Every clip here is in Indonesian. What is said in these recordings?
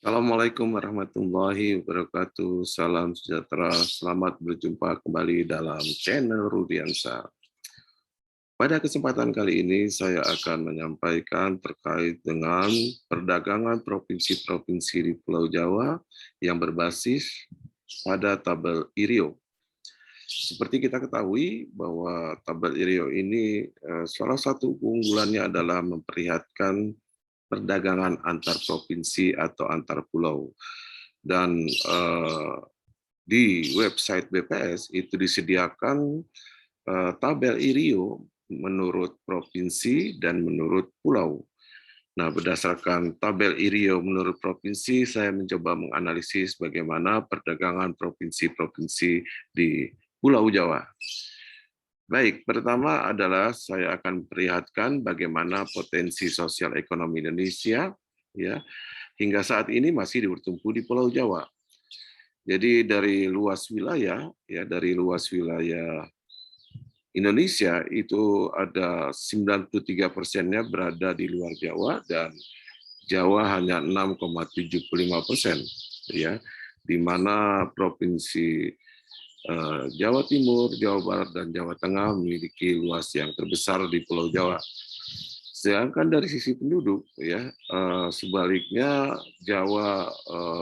Assalamualaikum warahmatullahi wabarakatuh. Salam sejahtera. Selamat berjumpa kembali dalam channel Rudiansa. Pada kesempatan kali ini saya akan menyampaikan terkait dengan perdagangan provinsi-provinsi di Pulau Jawa yang berbasis pada tabel IRIO. Seperti kita ketahui bahwa tabel IRIO ini salah satu keunggulannya adalah memperlihatkan perdagangan antar provinsi atau antar pulau. Dan di website BPS itu disediakan tabel IRIO menurut provinsi dan menurut pulau. Nah, berdasarkan tabel IRIO menurut provinsi, saya mencoba menganalisis bagaimana perdagangan provinsi-provinsi di Pulau Jawa. Baik, pertama adalah saya akan perlihatkan bagaimana potensi sosial ekonomi Indonesia ya hingga saat ini masih bertumpu di Pulau Jawa. Jadi dari luas wilayah Indonesia itu ada 93%-nya berada di luar Jawa dan Jawa hanya 6,75%, ya, di mana provinsi Jawa Timur, Jawa Barat, dan Jawa Tengah memiliki luas yang terbesar di Pulau Jawa. Sedangkan dari sisi penduduk, ya, sebaliknya Jawa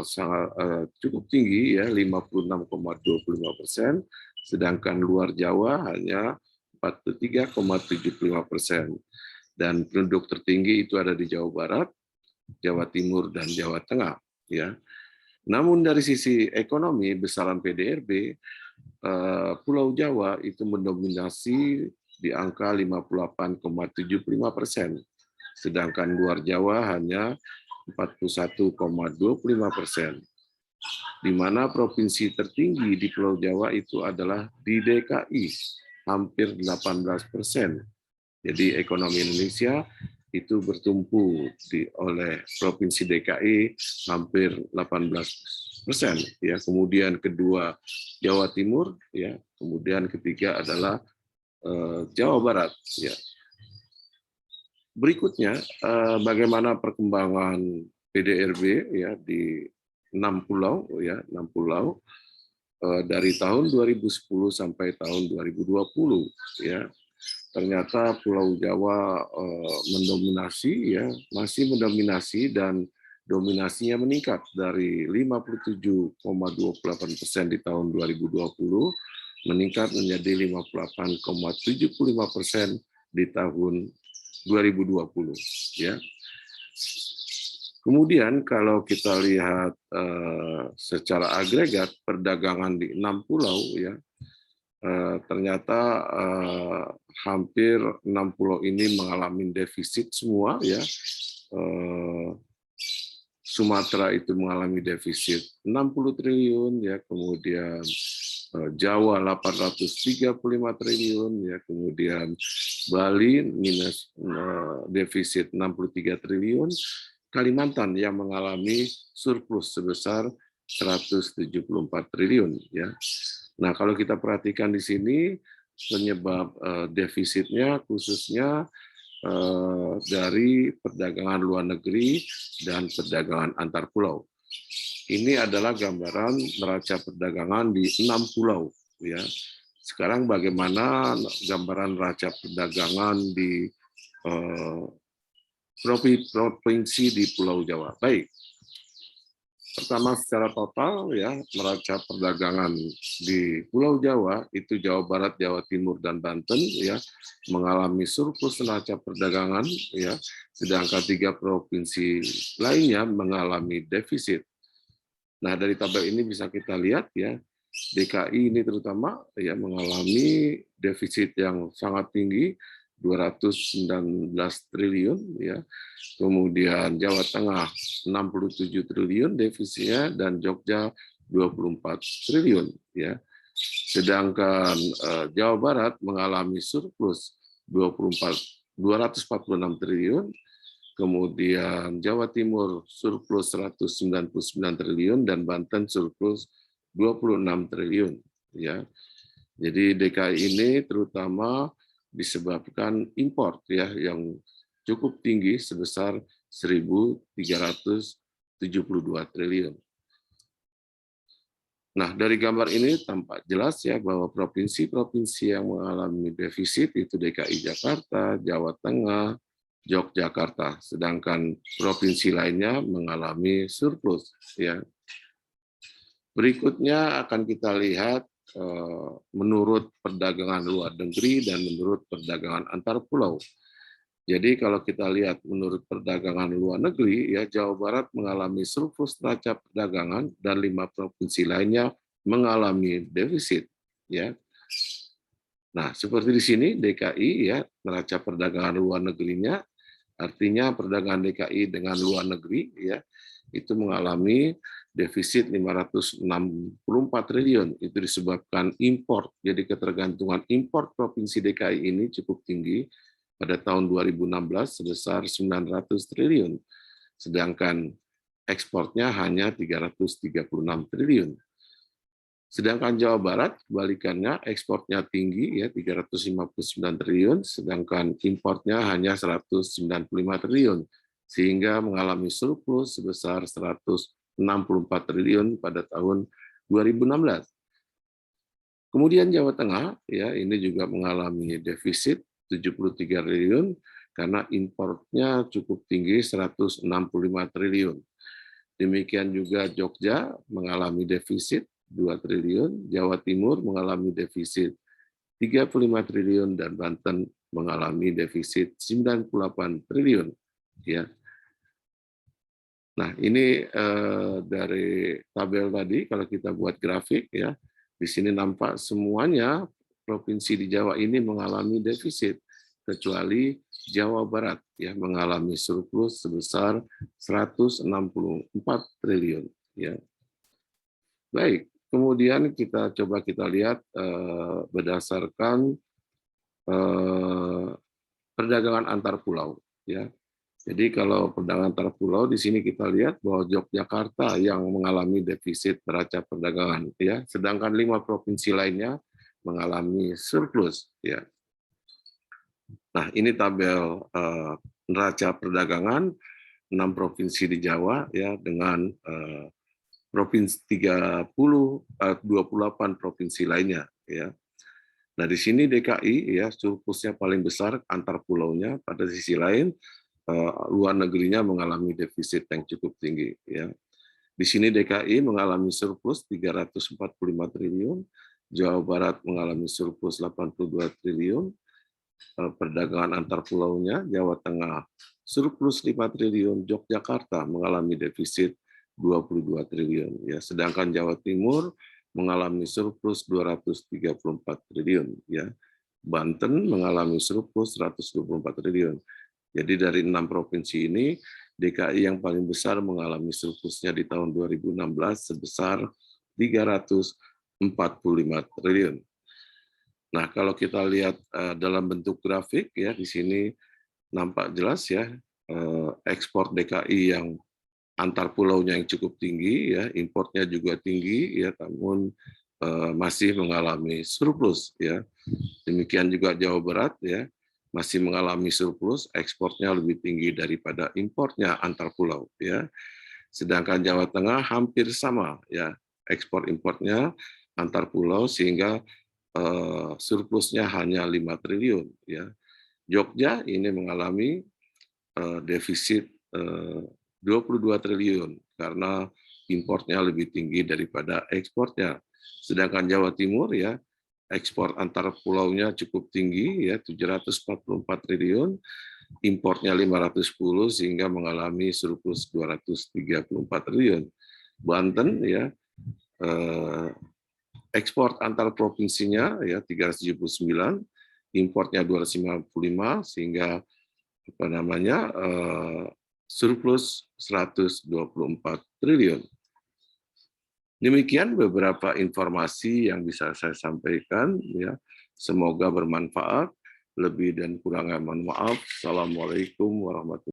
sangat cukup tinggi, ya, 56,25%, sedangkan luar Jawa hanya 43,75%. Dan penduduk tertinggi itu ada di Jawa Barat, Jawa Timur, dan Jawa Tengah, ya. Namun dari sisi ekonomi besaran PDRB, Pulau Jawa itu mendominasi di angka 58,75%, sedangkan luar Jawa hanya 41,25%. Di mana provinsi tertinggi di Pulau Jawa itu adalah di DKI, hampir 18%. Jadi ekonomi Indonesia itu bertumpu oleh provinsi DKI hampir 18%, ya. Kemudian kedua Jawa Timur, ya. Kemudian ketiga adalah Jawa Barat, ya. Berikutnya bagaimana perkembangan PDRB, ya, di 6 pulau, ya, 6 pulau dari tahun 2010 sampai tahun 2020, ya. Ternyata Pulau Jawa mendominasi, ya, masih mendominasi, dan dominasinya meningkat dari 57,28% di tahun 2020 meningkat menjadi 58,75% di tahun 2020, ya. Kemudian kalau kita lihat secara agregat perdagangan di 6 pulau, ya, ternyata hampir 6 pulau ini mengalami defisit semua, ya. Sumatera itu mengalami defisit 60 triliun, ya, kemudian Jawa 835 triliun, ya, kemudian Bali minus defisit 63 triliun, Kalimantan yang mengalami surplus sebesar 174 triliun, ya. Nah, kalau kita perhatikan di sini penyebab defisitnya khususnya dari perdagangan luar negeri dan perdagangan antar pulau. Ini adalah gambaran neraca perdagangan di 6 pulau, ya. Sekarang bagaimana gambaran neraca perdagangan di provinsi di Pulau Jawa? Baik. Pertama, secara total, ya, neraca perdagangan di Pulau Jawa itu Jawa Barat, Jawa Timur, dan Banten, ya, mengalami surplus neraca perdagangan, ya, sedangkan 3 provinsi lainnya mengalami defisit. Nah, dari tabel ini bisa kita lihat, ya, DKI ini terutama, ya, mengalami defisit yang sangat tinggi 219 triliun, ya. Kemudian Jawa Tengah 67 triliun defisitnya, dan Jogja 24 triliun, ya. Sedangkan Jawa Barat mengalami surplus 246 triliun, kemudian Jawa Timur surplus 199 triliun, dan Banten surplus 26 triliun, ya. Jadi DKI ini terutama disebabkan impor, ya, yang cukup tinggi sebesar 1.300 72 triliun. Nah, dari gambar ini tampak jelas ya bahwa provinsi-provinsi yang mengalami defisit itu DKI Jakarta, Jawa Tengah, Yogyakarta, sedangkan provinsi lainnya mengalami surplus ya. Berikutnya akan kita lihat menurut perdagangan luar negeri dan menurut perdagangan antar pulau. Jadi kalau kita lihat menurut perdagangan luar negeri, ya Jawa Barat mengalami surplus neraca perdagangan dan 5 provinsi lainnya mengalami defisit. Ya. Nah, seperti di sini DKI ya neraca perdagangan luar negerinya, artinya perdagangan DKI dengan luar negeri ya itu mengalami defisit 564 triliun. Itu disebabkan impor. Jadi ketergantungan impor provinsi DKI ini cukup tinggi pada tahun 2016 sebesar 900 triliun, sedangkan ekspornya hanya 336 triliun. Sedangkan Jawa Barat kebalikannya ekspornya tinggi ya 359 triliun, sedangkan importnya hanya 195 triliun, sehingga mengalami surplus sebesar 164 triliun pada tahun 2016. Kemudian Jawa Tengah ya ini juga mengalami defisit 73 triliun karena importnya cukup tinggi 165 triliun. Demikian juga Jogja mengalami defisit 2 triliun, Jawa Timur mengalami defisit 35 triliun dan Banten mengalami defisit 98 triliun ya. Nah, ini dari tabel tadi kalau kita buat grafik ya. Di sini nampak semuanya provinsi di Jawa ini mengalami defisit, kecuali Jawa Barat ya mengalami surplus sebesar 164 triliun. Ya. Baik, kemudian kita lihat berdasarkan perdagangan antar pulau. Ya. Jadi kalau perdagangan antar pulau di sini kita lihat bahwa Yogyakarta yang mengalami defisit neraca perdagangan, ya, sedangkan 5 provinsi lainnya mengalami surplus. Ya. Nah, ini tabel neraca perdagangan 6 provinsi di Jawa ya dengan provinsi 28 provinsi lainnya ya. Nah, di sini DKI ya surplusnya paling besar antar pulaunya, pada sisi lain luar negerinya mengalami defisit yang cukup tinggi ya. Di sini DKI mengalami surplus 345 triliun, Jawa Barat mengalami surplus 82 triliun, perdagangan antar pulaunya, Jawa Tengah surplus 5 triliun, Yogyakarta mengalami defisit 22 triliun. Ya, sedangkan Jawa Timur mengalami surplus 234 triliun. Ya. Banten mengalami surplus 124 triliun. Jadi dari 6 provinsi ini, DKI yang paling besar mengalami surplusnya di tahun 2016 sebesar 345 triliun. Nah, kalau kita lihat dalam bentuk grafik ya di sini nampak jelas ya ekspor DKI yang antar pulaunya yang cukup tinggi ya, importnya juga tinggi ya, namun masih mengalami surplus ya. Demikian juga Jawa Barat ya, masih mengalami surplus, ekspornya lebih tinggi daripada importnya antar pulau ya. Sedangkan Jawa Tengah hampir sama ya, ekspor importnya antar pulau sehingga surplusnya hanya 5 triliun ya. Jogja ini mengalami defisit 22 triliun karena importnya lebih tinggi daripada ekspornya. Sedangkan Jawa Timur ya ekspor antar pulaunya cukup tinggi ya 744 triliun, importnya 510 sehingga mengalami surplus 234 triliun. Banten ya ekspor antar provinsinya ya 379, importnya 255 sehingga surplus 124 triliun. Demikian beberapa informasi yang bisa saya sampaikan ya. Semoga bermanfaat. Lebih dan kurangnya mohon maaf. Assalamualaikum warahmatullahi wabarakatuh.